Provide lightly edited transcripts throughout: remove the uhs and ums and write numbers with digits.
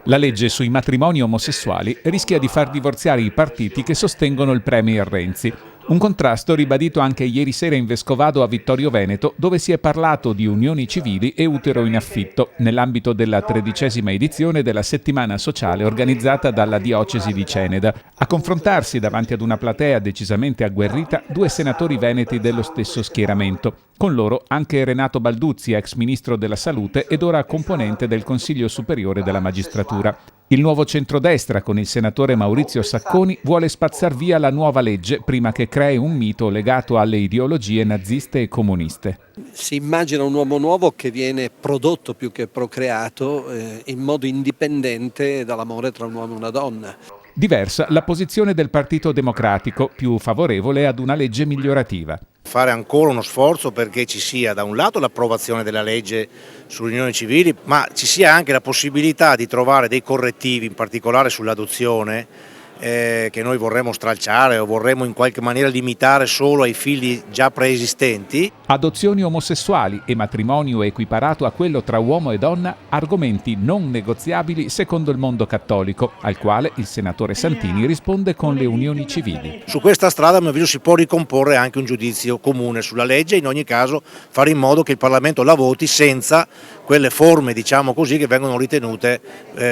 La legge sui matrimoni omosessuali rischia di far divorziare i partiti che sostengono il premier Renzi. Un contrasto ribadito anche ieri sera in Vescovado a Vittorio Veneto, dove si è parlato di unioni civili e utero in affitto, nell'ambito della 13ª edizione della settimana sociale organizzata dalla diocesi di Ceneda. A confrontarsi davanti ad una platea decisamente agguerrita due senatori veneti dello stesso schieramento. Con loro anche Renato Balduzzi, ex ministro della Salute ed ora componente del Consiglio Superiore della Magistratura. Il nuovo centrodestra, con il senatore Maurizio Sacconi, vuole spazzar via la nuova legge prima che crei un mito legato alle ideologie naziste e comuniste. Si immagina un uomo nuovo che viene prodotto più che procreato in modo indipendente dall'amore tra un uomo e una donna. Diversa la posizione del Partito Democratico, più favorevole ad una legge migliorativa. Fare ancora uno sforzo perché ci sia da un lato l'approvazione della legge sulle unioni civili, ma ci sia anche la possibilità di trovare dei correttivi, in particolare sull'adozione, che noi vorremmo stralciare o vorremmo in qualche maniera limitare solo ai figli già preesistenti. Adozioni omosessuali e matrimonio equiparato a quello tra uomo e donna, argomenti non negoziabili secondo il mondo cattolico, al quale il senatore Santini risponde con le unioni civili. Su questa strada a mio avviso si può ricomporre anche un giudizio comune sulla legge, in ogni caso fare in modo che il Parlamento la voti senza quelle forme, diciamo così, che vengono ritenute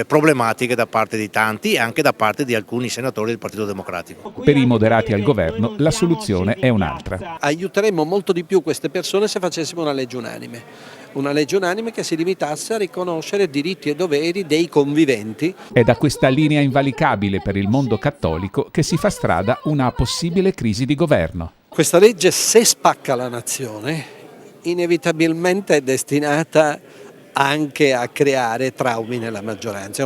problematiche da parte di tanti e anche da parte di alcuni senatori del Partito Democratico. Per i moderati al governo la soluzione è un'altra. Aiuteremmo molto di più queste persone se facessimo una legge unanime che si limitasse a riconoscere diritti e doveri dei conviventi. È da questa linea invalicabile per il mondo cattolico che si fa strada una possibile crisi di governo. Questa legge, se spacca la nazione, inevitabilmente è destinata anche a creare traumi nella maggioranza.